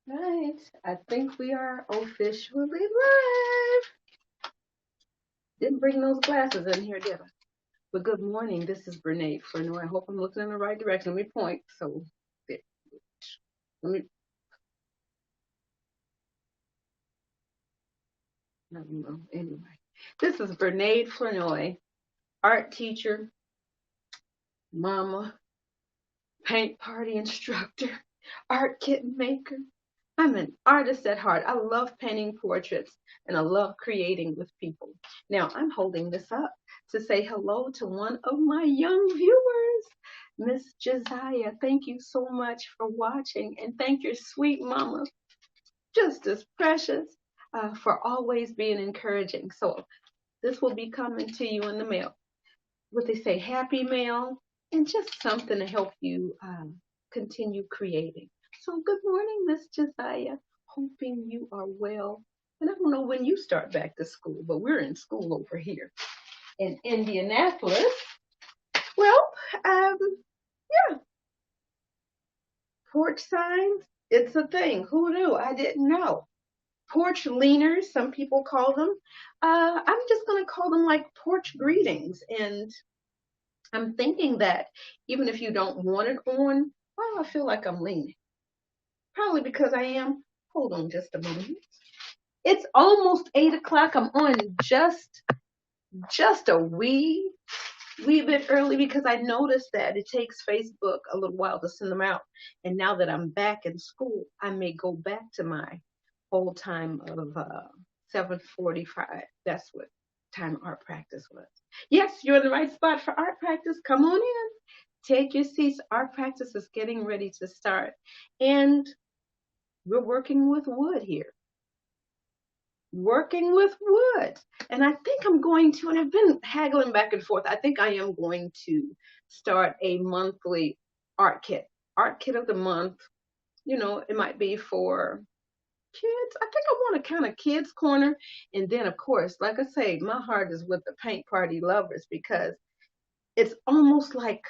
Right. I think we are officially live. Didn't bring those glasses in here, did I? But good morning. This is Brene Flano. I hope I'm looking in the right direction. Let me point. So, let me, I don't know. Anyway, this is Brene Flanoy, art teacher, mama, paint party instructor, art kit maker. I'm an artist at heart. I love painting portraits and I love creating with people. Now, I'm holding this up to say hello to one of my young viewers, Miss Josiah. Thank you so much for watching, and thank your sweet mama, just as precious, for always being encouraging. So, this will be coming to you in the mail. What they say, happy mail, and just something to help you continue creating. So, good morning, Miss Josiah. Hoping you are well. And I don't know when you start back to school, but we're in school over here in Indianapolis. Well, um, yeah, porch signs, it's a thing. Who knew? I didn't know. Porch leaners, some people call them. I'm just going to call them like porch greetings. And I'm thinking that even if you don't want it on, why do I feel like I'm leaning? Probably because I am. Hold on just a moment. It's almost 8 o'clock. I'm on just a wee bit early because I noticed that it takes Facebook a little while to send them out. And now that I'm back in school, I may go back to my old time of 7:45. That's what time art practice was. Yes, you're in the right spot for art practice. Come on in. Take your seats. Art practice is getting ready to start. And we're working with wood here. Working with wood. And I think I'm going to, and I've been haggling back and forth, I think I am going to start a monthly art kit. Art kit of the month. It might be for kids. I think I want a kind of kids corner. And then, of course, like I say, my heart is with the paint party lovers because it's almost like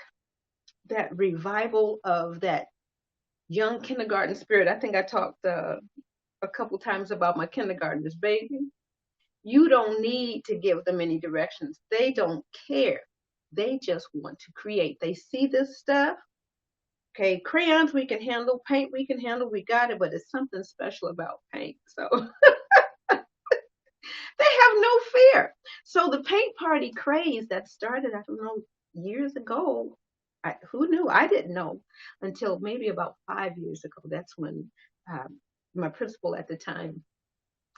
that revival of that young kindergarten spirit. I think I talked a couple times about my kindergartners, baby. You don't need to give them any directions. They don't care. They just want to create. They see this stuff. Okay, crayons we can handle, paint we can handle, we got it, but it's something special about paint. So they have no fear. So the paint party craze that started, I don't know, years ago, who knew? I didn't know until maybe about 5 years ago. That's when my principal at the time,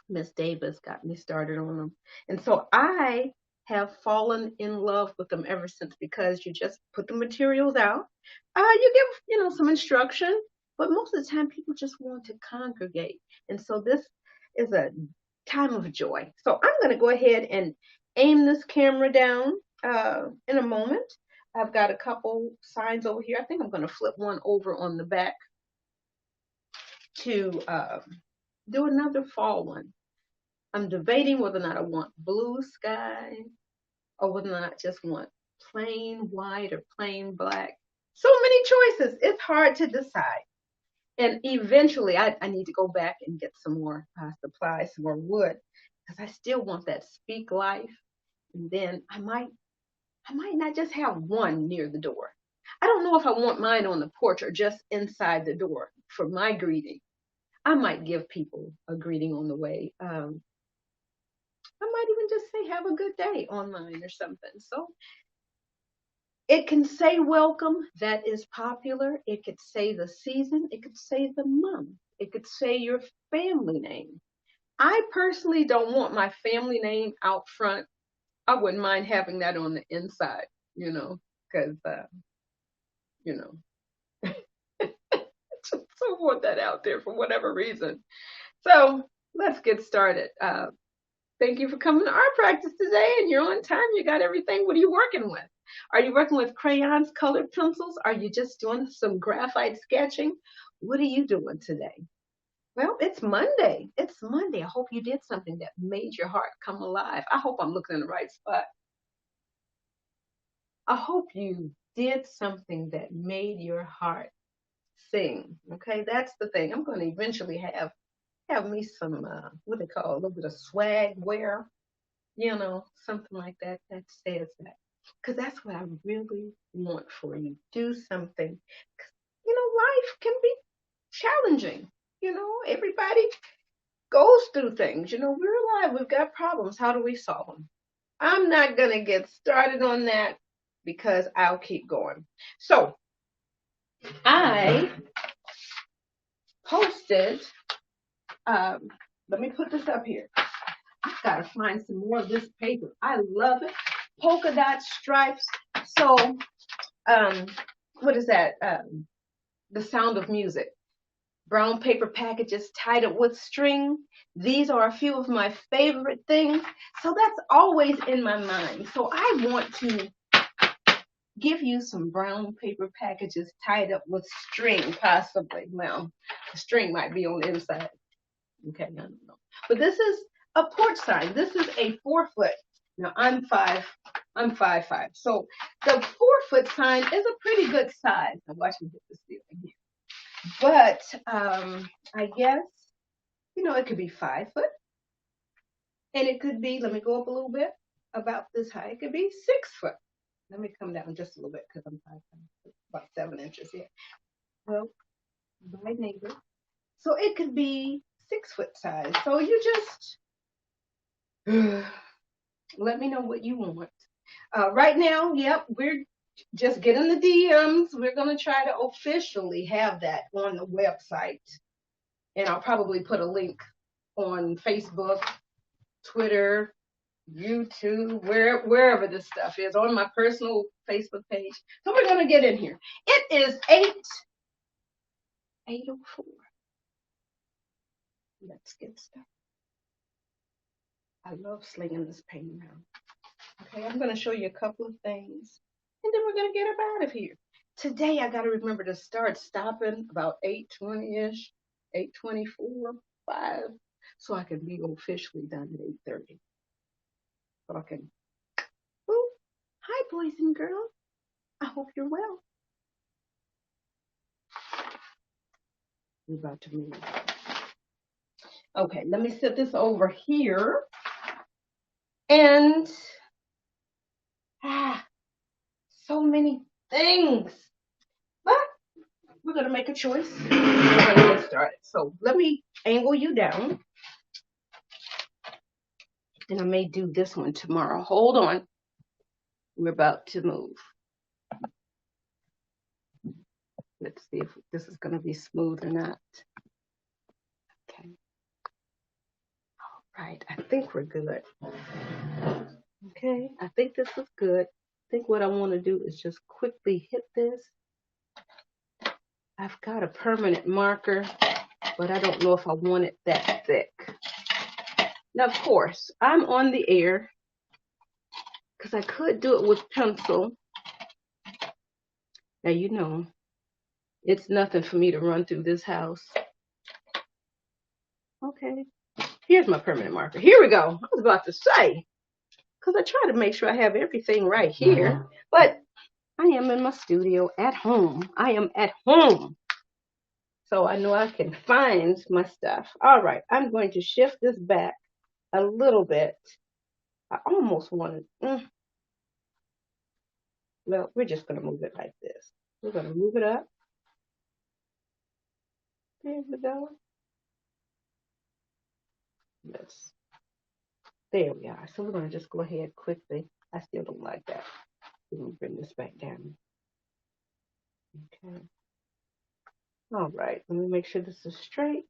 Miss Davis, got me started on them. And so I have fallen in love with them ever since because you just put the materials out. You give, some instruction, but most of the time people just want to congregate. And so this is a time of joy. So I'm going to go ahead and aim this camera down in a moment. I've got a couple signs over here. I think I'm going to flip one over on the back to do another fall one. I'm debating whether or not I want blue sky or whether or not I just want plain white or plain black. So many choices. It's hard to decide. And eventually, I need to go back and get some more supplies, some more wood, because I still want that speak life. And then I might not just have one near the door. I don't know if I want mine on the porch or just inside the door for my greeting. I might give people a greeting on the way. I might even just say have a good day online or something. So it can say welcome, that is popular. It could say the season, it could say the month, it could say your family name. I personally don't want my family name out front. I wouldn't mind having that on the inside, because, you know, just don't want that out there for whatever reason. So let's get started. Thank you for coming to our practice today, and you're on time. You got everything. What are you working with? Are you working with crayons, colored pencils? Are you just doing some graphite sketching? What are you doing today? Well, it's Monday. It's Monday. I hope you did something that made your heart come alive. I hope I'm looking in the right spot. I hope you did something that made your heart sing. Okay, that's the thing. I'm going to eventually have me some what they call a little bit of swag wear, something like that that says that. Because that's what I really want for you. Do something. 'Cause, life can be challenging. Everybody goes through things. We're alive. We've got problems. How do we solve them? I'm not going to get started on that because I'll keep going. So I posted, um, let me put this up here. I've got to find some more of this paper. I love it. Polka dot stripes. So, what is that? The Sound of Music. Brown paper packages tied up with string. These are a few of my favorite things. So that's always in my mind. So I want to give you some brown paper packages tied up with string, possibly. Well, the string might be on the inside. Okay, I don't know. But this is a porch sign. This is a 4-foot. Now I'm 5'5". So the 4-foot sign is a pretty good size. Now watch me hit the ceiling here. But I guess, it could be 5 foot. And it could be, let me go up a little bit, about this high. It could be 6 foot. Let me come down just a little bit because I'm 5'5", about 7 inches here. Well, my neighbor. So it could be 6 foot size. So you just let me know what you want. Right now, yep, we're just getting the DMs. We're going to try to officially have that on the website. And I'll probably put a link on Facebook, Twitter, YouTube, wherever this stuff is, on my personal Facebook page. So we're going to get in here. It is 8:04. Let's get started. I love slinging this paint around. Okay, I'm going to show you a couple of things, and then we're going to get up out of here. Today, I got to remember to start stopping about 8:20-ish, 8:24, 5, so I can be officially done at 8:30. So I can, oh, hi, boys and girls. I hope you're well. We're about to move. Okay, let me set this over here. And, so many things. But we're going to make a choice. We're going to get started. So let me angle you down. And I may do this one tomorrow. Hold on. We're about to move. Let's see if this is going to be smooth or not. Okay. All right. I think we're good. Okay. I think this is good. I think what I want to do is just quickly hit this. I've got a permanent marker, but I don't know if I want it that thick. Now, of course, I'm on the air because I could do it with pencil. Now, it's nothing for me to run through this house. Okay, here's my permanent marker. Here we go. I was about to say, because I try to make sure I have everything right here, but I am in my studio at home. I am at home. So I know I can find my stuff. All right, I'm going to shift this back a little bit. I almost wanted, well, we're just going to move it like this. We're going to move it up. There we go. There we are. So we're going to just go ahead quickly. I still don't like that. We're going to bring this back down. Okay. All right. Let me make sure this is straight.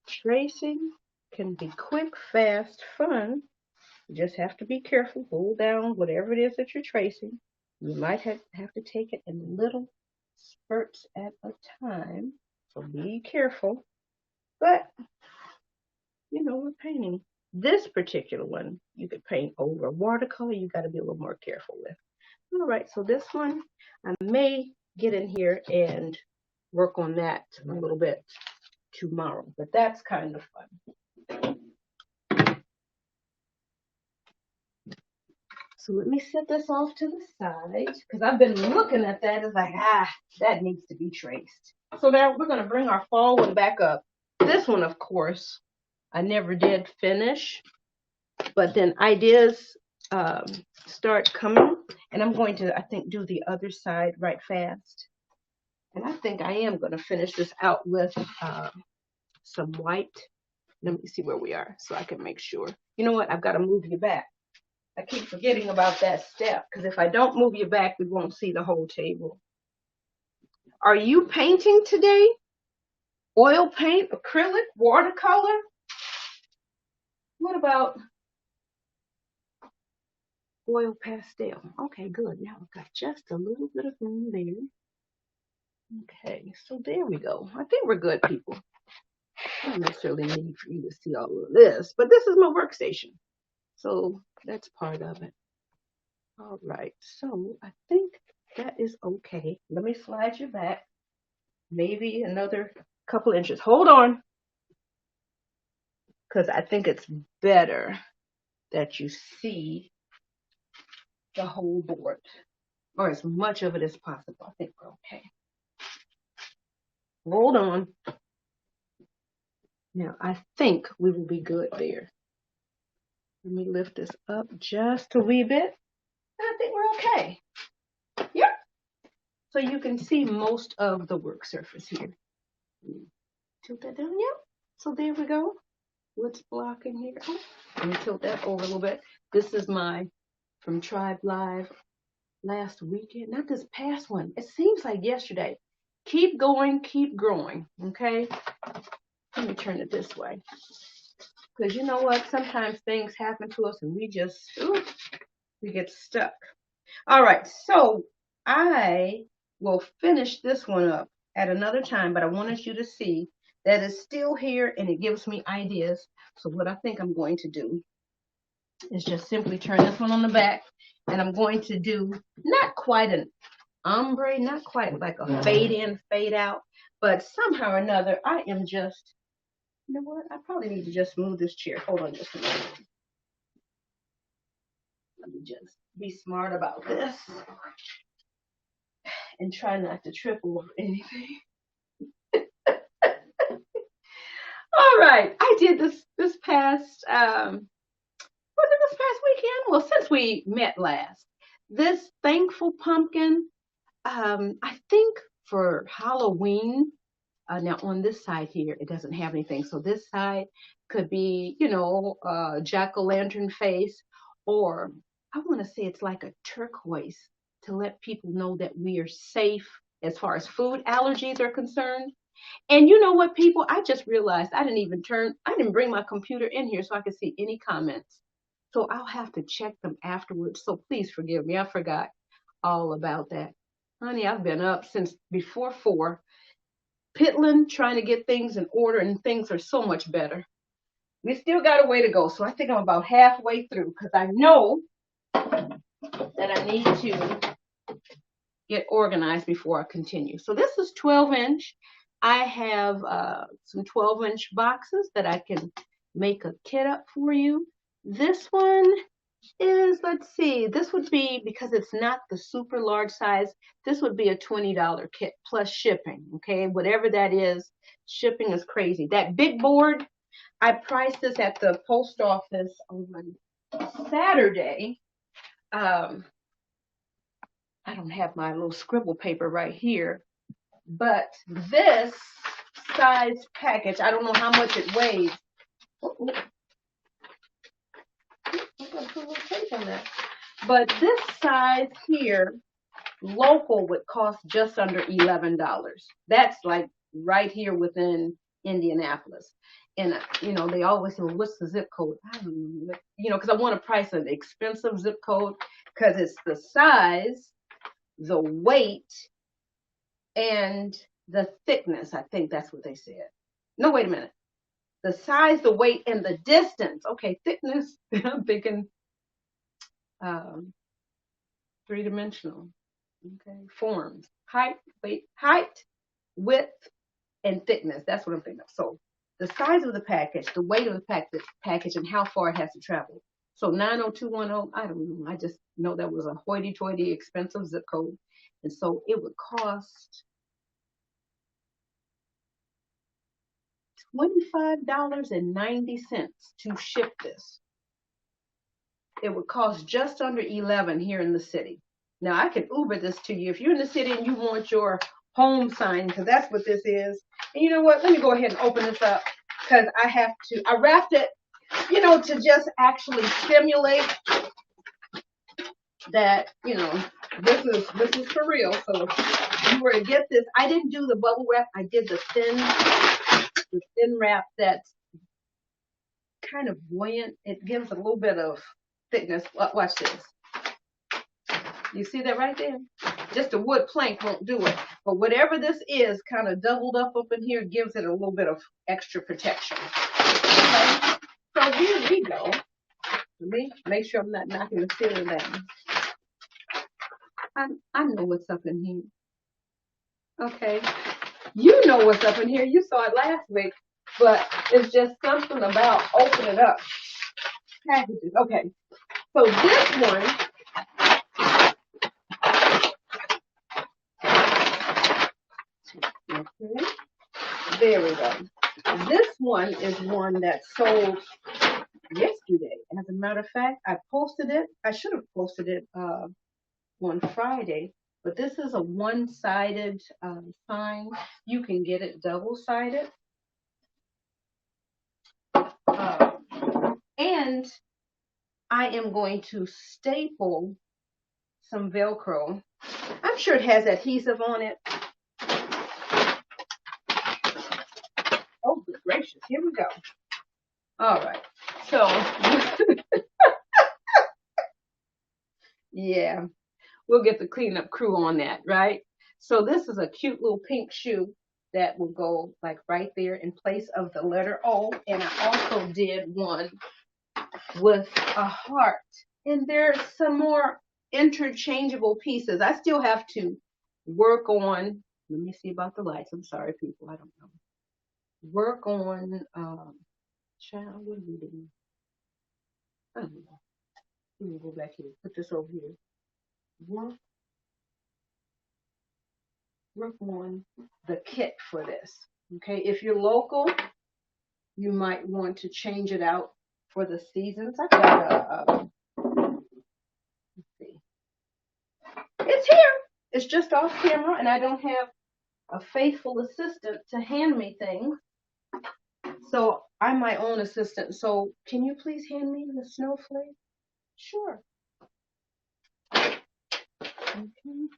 Tracing can be quick, fast, fun. You just have to be careful. Hold down whatever it is that you're tracing. You might have to take it in little spurts at a time. So be careful. But, we're painting. This particular one, you could paint over. Watercolor, you got to be a little more careful with. All right, so this one, I may get in here and work on that a little bit tomorrow, but that's kind of fun. So let me set this off to the side because I've been looking at that. It's like, that needs to be traced. So now we're going to bring our fall one back up. This one, of course, I never did finish, but then ideas start coming, and I'm going to, I think, do the other side right fast. And I think I am going to finish this out with some white. Let me see where we are so I can make sure. You know what? I've got to move you back. I keep forgetting about that step because if I don't move you back, we won't see the whole table. Are you painting today? Oil paint, acrylic, watercolor? What about oil pastel? Okay, good. Now I've got just a little bit of room there. Okay, so there we go. I think we're good, people. I don't necessarily need for you to see all of this, but this is my workstation. So that's part of it. All right, so I think that is okay. Let me slide you back. Maybe another couple inches. Hold on. Because I think it's better that you see the whole board. Or as much of it as possible. I think we're okay. Hold on. Now, I think we will be good there. Let me lift this up just a wee bit. I think we're okay. Yep. So you can see most of the work surface here. Tilt that down, yep. So there we go. What's blocking here? Oh, let me tilt that over a little bit. This is my from Tribe Live last weekend. Not this past one. It seems like yesterday. Keep going, keep growing. Okay? Let me turn it this way. Because you know what? Sometimes things happen to us and we just, we get stuck. All right. So I will finish this one up at another time, but I wanted you to see that it's still here and it gives me ideas. So what I think I'm going to do is just simply turn this one on the back, and I'm going to do not quite an ombre, not quite like a fade in, fade out, but somehow or another, I am just, you know what? I probably need to just move this chair. Hold on just a minute. Let me just be smart about this and try not to trip over anything. All right, I did this past was it this past weekend? Well, since we met last, this thankful pumpkin. I think for Halloween. Now on this side here, it doesn't have anything. So this side could be, you know, jack-o'-lantern face, or I want to say it's like a turquoise to let people know that we are safe as far as food allergies are concerned. And you know what, people? I just realized I didn't bring my computer in here so I could see any comments. So I'll have to check them afterwards. So please forgive me. I forgot all about that. Honey, I've been up since before 4, piddling, trying to get things in order, and things are so much better. We still got a way to go. So I think I'm about halfway through because I know that I need to get organized before I continue. So this is 12-inch. I have some 12-inch boxes that I can make a kit up for you. This one is, let's see, this would be, because it's not the super large size, this would be a $20 kit plus shipping, okay? Whatever that is, shipping is crazy. That big board, I priced this at the post office on Saturday. I don't have my little scribble paper right here, but this size package, I don't know how much it weighs. But this size here, local, would cost just under $11. That's like right here within Indianapolis. And, you know, they always say, well, what's the zip code? I don't know. You know, because I want to price an expensive zip code because it's the size, the weight, and the thickness. I think that's what they said. No, wait a minute. The size, the weight, and the distance. Okay, thickness. I'm thinking three-dimensional. Okay, forms. Height, width, and thickness. That's what I'm thinking of. So the size of the package, the weight of the package, and how far it has to travel. So 90210, I don't know. You know, that was a hoity-toity expensive zip code. And so it would cost $25.90 to ship this. It would cost just under 11 here in the city. Now I can Uber this to you if you're in the city and you want your home sign, because that's what this is. And you know what? Let me go ahead and open this up because I wrapped it, you know, to just actually simulate that, you know, this is for real. So if you were to get this, I didn't do the bubble wrap. I did the thin wrap that's kind of buoyant. It gives a little bit of thickness. Watch this. You see that right there? Just a wood plank won't do it. But whatever this is, kind of doubled up in here, gives it a little bit of extra protection. Okay? So here we go. Let me make sure I'm not knocking the ceiling down. I know what's up in here. Okay. You know what's up in here. You saw it last week. But it's just something about opening up packages. Okay. So this one, okay, there we go. This one is one that sold yesterday. As a matter of fact, I posted it. I should have posted it on Friday, but this is a one-sided sign. You can get it double-sided. And I am going to staple some Velcro. I'm sure it has adhesive on it. Oh, good gracious. Here we go. All right. So, yeah, we'll get the cleanup crew on that, right? So this is a cute little pink shoe that will go like right there in place of the letter O. And I also did one with a heart. And there's some more interchangeable pieces. I still have to work on, let me see about the lights. I'm sorry, people. I don't know. Work on, child, what are we doing? I don't know. Let me go back here. Put this over here. Work on the kit for this. Okay, if you're local, you might want to change it out for the seasons. I've got let's see. It's here. It's just off camera, and I don't have a faithful assistant to hand me things. So I'm my own assistant. So can you please hand me the snowflake? Sure. Okay.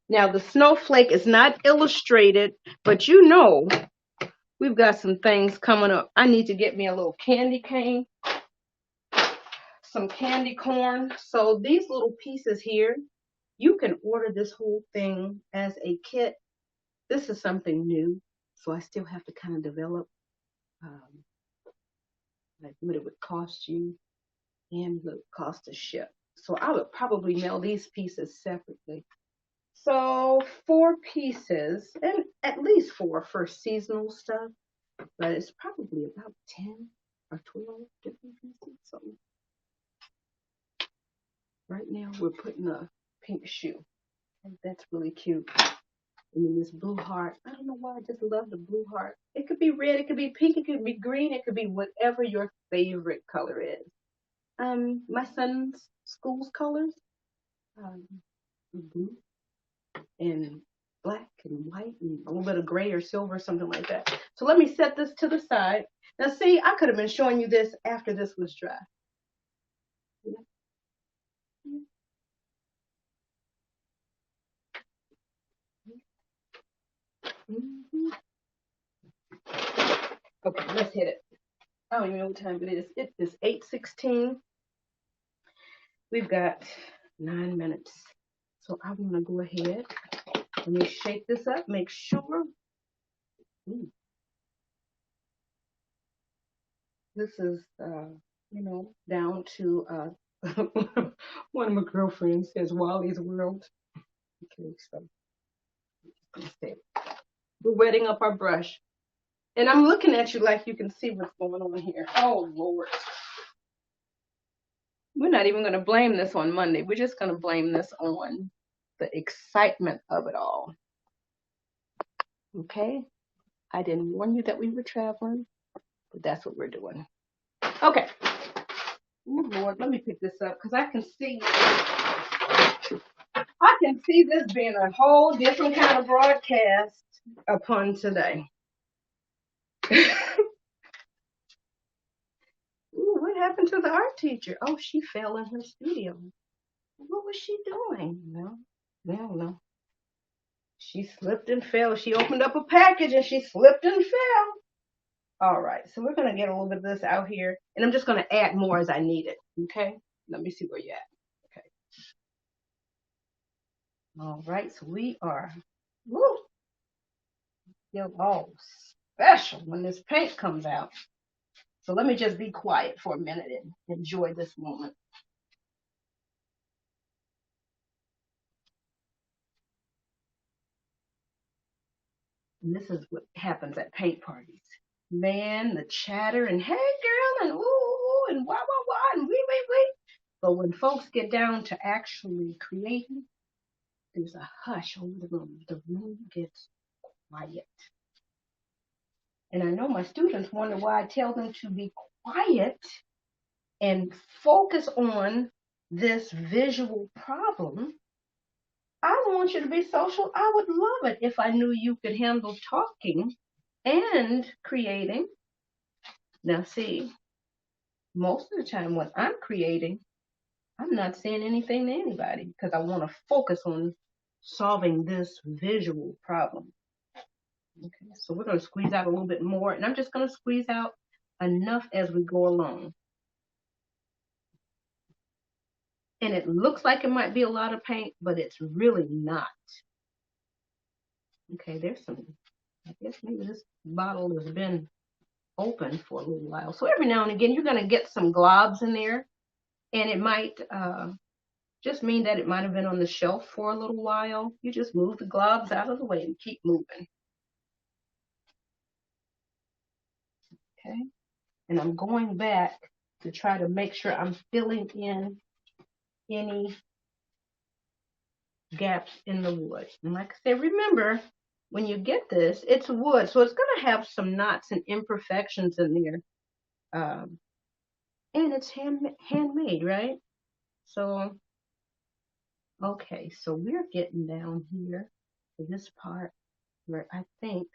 Now the snowflake is not illustrated, but you know we've got some things coming up. I need to get me a little candy cane, some candy corn. So these little pieces here, you can order this whole thing as a kit. This is something new, so I still have to kind of develop like what it would cost you and what it would cost to ship. So I would probably mail these pieces separately. So 4 pieces, and at least 4 for seasonal stuff, but it's probably about 10 or 12 different pieces. So right now we're putting a pink shoe. And that's really cute. And then this blue heart. I don't know why I just love the blue heart. It could be red, it could be pink, it could be green, it could be whatever your favorite color is. My son's school's colors, blue and black and white and a little bit of gray or silver, something like that. So let me set this to the side. Now see, I could have been showing you this after this was dry. Mm-hmm. Okay, let's hit it. I don't even know what time it is. It is 8:16. We've got 9 minutes. So I'm going to go ahead. Let me shake this up, make sure. Ooh. This is, you know, down to one of my girlfriends says Wally's World. Okay, so we're wetting up our brush. And I'm looking at you like you can see what's going on here. Oh, Lord. We're not even going to blame this on Monday. We're just going to blame this on the excitement of it all. Okay? I didn't warn you that we were traveling, but that's what we're doing. Okay. Oh, Lord, let me pick this up because I can see this being a whole different kind of broadcast upon today. Ooh, what happened to the art teacher? Oh, she fell in her studio. What was she doing? Well, I don't know. She slipped and fell. She opened up a package and she slipped and fell. All right, so we're going to get a little bit of this out here, and I'm just going to add more as I need it, okay? Let me see where you're at. Okay. All right, so we are, woo, feel all special when this paint comes out. So let me just be quiet for a minute and enjoy this moment. And this is what happens at paint parties. Man, the chatter and hey girl and ooh and wah wah wah and wee. But when folks get down to actually creating, there's a hush over the room. The room gets quiet. And I know my students wonder why I tell them to be quiet and focus on this visual problem. I don't want you to be social. I would love it if I knew you could handle talking and creating. Now, see, most of the time when I'm creating, I'm not saying anything to anybody because I want to focus on solving this visual problem. Okay, so we're going to squeeze out a little bit more, and I'm just going to squeeze out enough as we go along. And it looks like it might be a lot of paint, but it's really not. Okay, there's some, I guess maybe this bottle has been open for a little while. So every now and again, you're going to get some globs in there, and it might just mean that it might have been on the shelf for a little while. You just move the globs out of the way and keep moving. Okay, and I'm going back to try to make sure I'm filling in any gaps in the wood. And like I said, remember, when you get this, it's wood, so it's going to have some knots and imperfections in there. And it's handmade, right? So, okay, so we're getting down here to this part where I think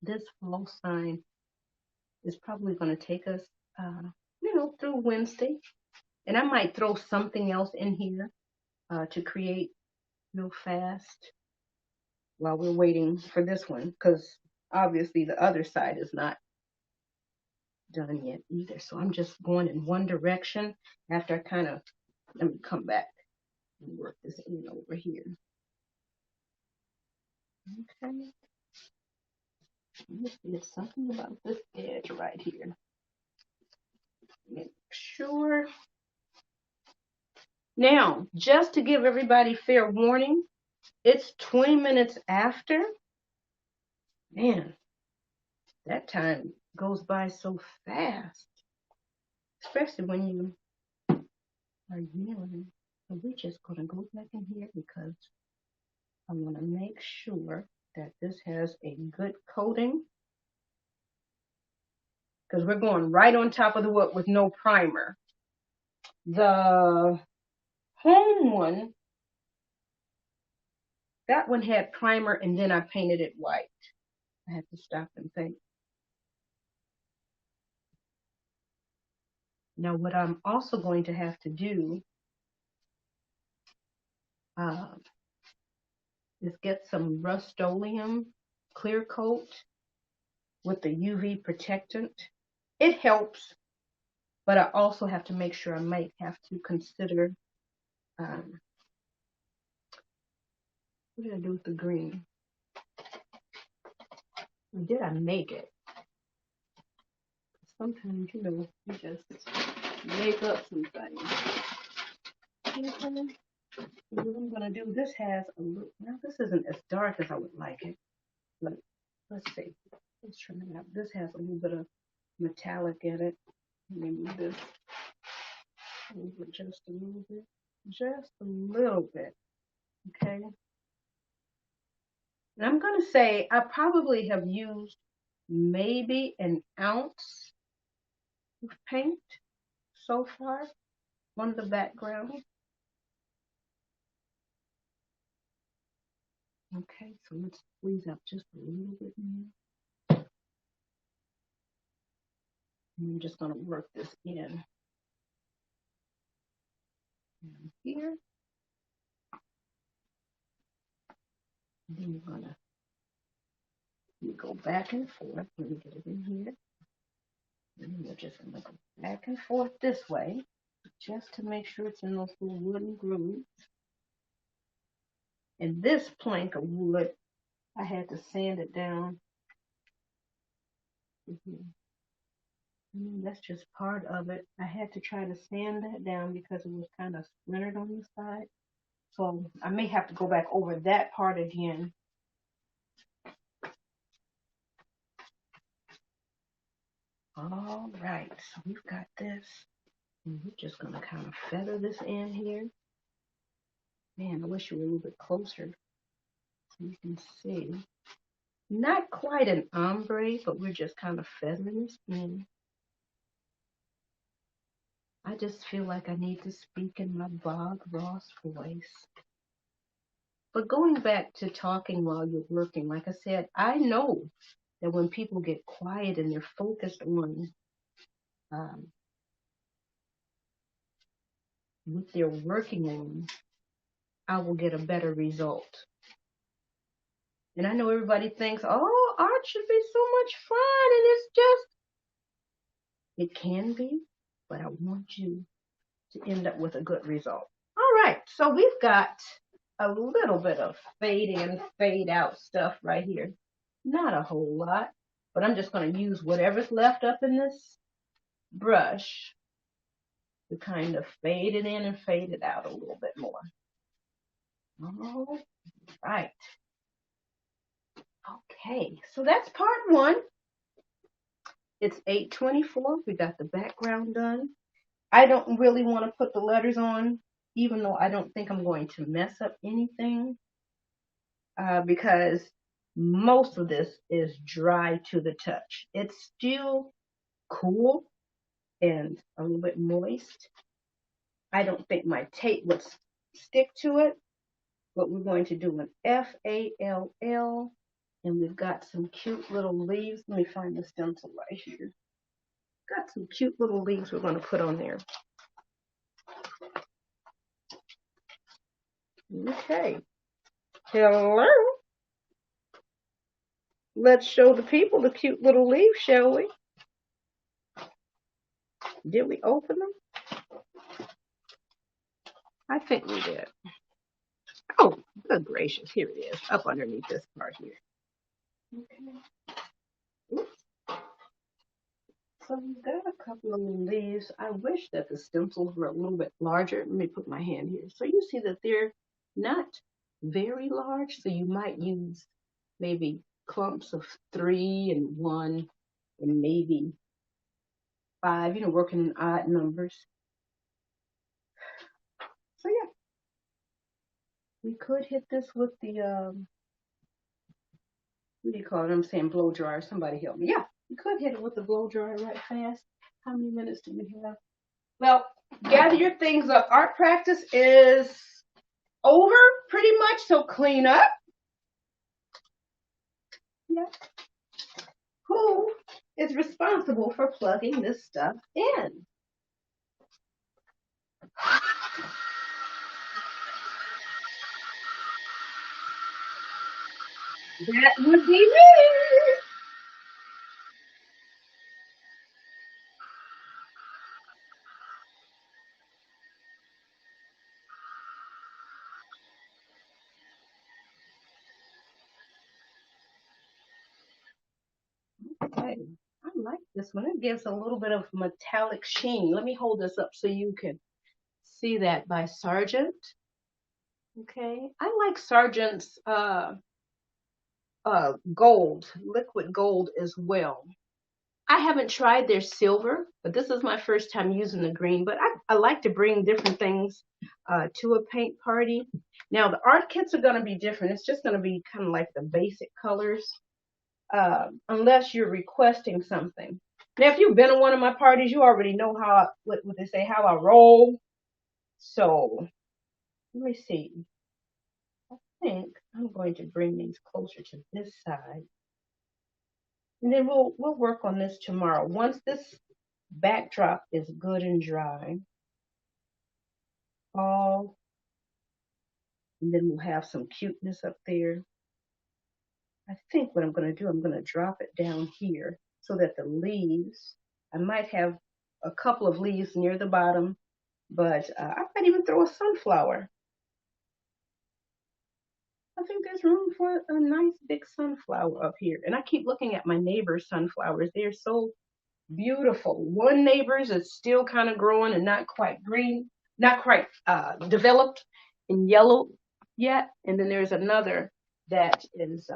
this fall sign is probably going to take us, through Wednesday. And I might throw something else in here to create real fast while we're waiting for this one, because obviously the other side is not done yet either. So I'm just going in one direction after I kind of, let me come back and work this in over here. Okay. Let me see, it's something about this edge right here. Make sure. Now, just to give everybody fair warning, it's 20 minutes after. Man, that time goes by so fast, especially when you are yelling. So we're just going to go back in here because I want to make sure that this has a good coating, because we're going right on top of the wood with no primer. The home one, that one had primer and then I painted it white. I had to stop and think. Now what I'm also going to have to do is get some Rust-Oleum clear coat with the UV protectant. It helps, but I also have to make sure I might have to consider, what did I do with the green? Did I make it? Sometimes, you just make up some things. Okay. What I'm gonna do, this has a little, now this isn't as dark as I would like it, but let's see. Let's try it out. This has a little bit of metallic in it. Let me move this over just a little bit. Just a little bit. Okay. And I'm going to say I probably have used maybe an ounce of paint so far on the background. Okay, so let's squeeze up just a little bit more. And I'm just going to work this in here. And then we're going to go back and forth. Let me get it in here. And then we're just going to go back and forth this way, just to make sure it's in those little wooden grooves. And this plank of wood, I had to sand it down. That's just part of it. I had to try to sand that down because it was kind of splintered on the side. So I may have to go back over that part again. All right, so we've got this. And we're just going to kind of feather this in here. Man, I wish you were a little bit closer so you can see. Not quite an ombre, but we're just kind of feathering this in. I just feel like I need to speak in my Bob Ross voice. But going back to talking while you're working, like I said, I know that when people get quiet and they're focused on what they're working on, I will get a better result. And I know everybody thinks, oh, art should be so much fun, and it's just, it can be, but I want you to end up with a good result. All right, so we've got a little bit of fade in, fade out stuff right here. Not a whole lot, but I'm just going to use whatever's left up in this brush to kind of fade it in and fade it out a little bit more. All right. Okay, so that's part one. It's 8:24. We got the background done. I don't really want to put the letters on, even though I don't think I'm going to mess up anything, because most of this is dry to the touch. It's still cool and a little bit moist. I don't think my tape would stick to it, but we're going to do an F-A-L-L, and we've got some cute little leaves. Let me find the stencil right here. Got some cute little leaves we're going to put on there. Okay. Hello. Let's show the people the cute little leaves, shall we? Did we open them? I think we did. Oh, good gracious. Here it is, up underneath this part here. Okay. Oops. So we've got a couple of leaves. I wish that the stencils were a little bit larger. Let me put my hand here. So you see that they're not very large, so you might use maybe clumps of 3 and 1 and maybe 5, working in odd numbers. So yeah, we could hit this with the, what do you call it? I'm saying blow dryer. Somebody help me. Yeah, we could hit it with the blow dryer right fast. How many minutes do we have? Well, gather your things up. Art practice is over pretty much, so clean up. Yeah. Who is responsible for plugging this stuff in? That would be me. Okay, I like this one. It gives a little bit of metallic sheen. Let me hold this up so you can see that by Sargent. Okay, I like Sargent's gold, liquid gold as well. I haven't tried their silver, but this is my first time using the green. But I like to bring different things to a paint party. Now the art kits are going to be different. It's just going to be kind of like the basic colors, unless you're requesting something. Now, if you've been to one of my parties, you already know how what they say, how I roll. So let me see. I think I'm going to bring these closer to this side, and then we'll work on this tomorrow. Once this backdrop is good and dry, all, and then we'll have some cuteness up there. I think what I'm going to do, I'm going to drop it down here so that the leaves, I might have a couple of leaves near the bottom, but I might even throw a sunflower. I think there's room for a nice big sunflower up here. And I keep looking at my neighbor's sunflowers. They're so beautiful. One neighbor's is still kind of growing and not quite green, not quite developed and yellow yet. And then there's another that is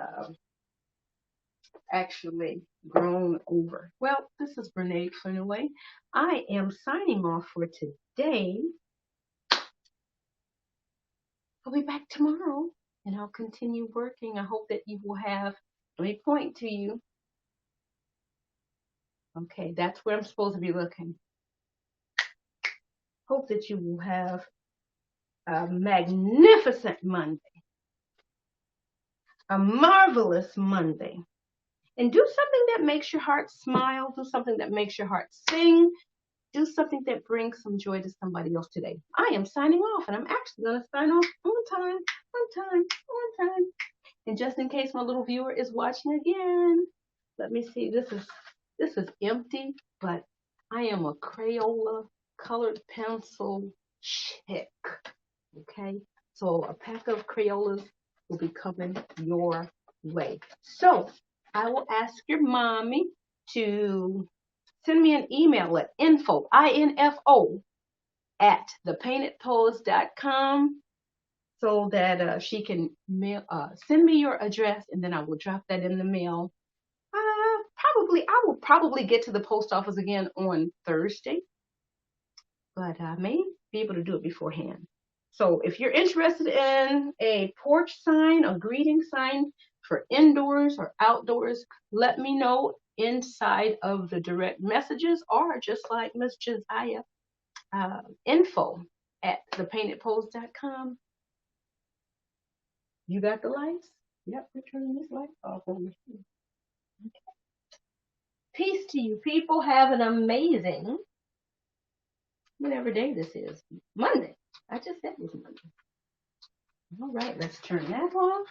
actually grown over. Well, this is Brene Flinaway. I am signing off for today. I'll be back tomorrow and I'll continue working. I hope that you will have, let me point to you. Okay, that's where I'm supposed to be looking. Hope that you will have a magnificent Monday, a marvelous Monday, and do something that makes your heart smile, do something that makes your heart sing, do something that brings some joy to somebody else today. I am signing off, and I'm actually going to sign off on time, on time, on time. And just in case my little viewer is watching again, let me see. This is empty, but I am a Crayola colored pencil chick. Okay, so a pack of Crayolas will be coming your way. So I will ask your mommy to send me an email at info, I-N-F-O, at thepaintedpose.com so that she can send me your address, and then I will drop that in the mail. I will probably get to the post office again on Thursday, but I may be able to do it beforehand. So if you're interested in a porch sign, a greeting sign for indoors or outdoors, let me know inside of the direct messages, or just like Miss Josiah, info at thepaintedpose.com. You got the lights? Yep, we're turning this light off over here. Okay. Peace to you people. Have an amazing, whatever day this is. Monday. I just said it was Monday. All right, let's turn that off.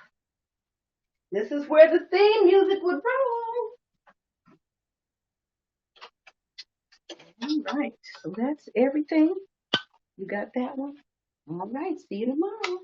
This is where the theme music would roll. All right, so that's everything. You got that one? All right, see you tomorrow.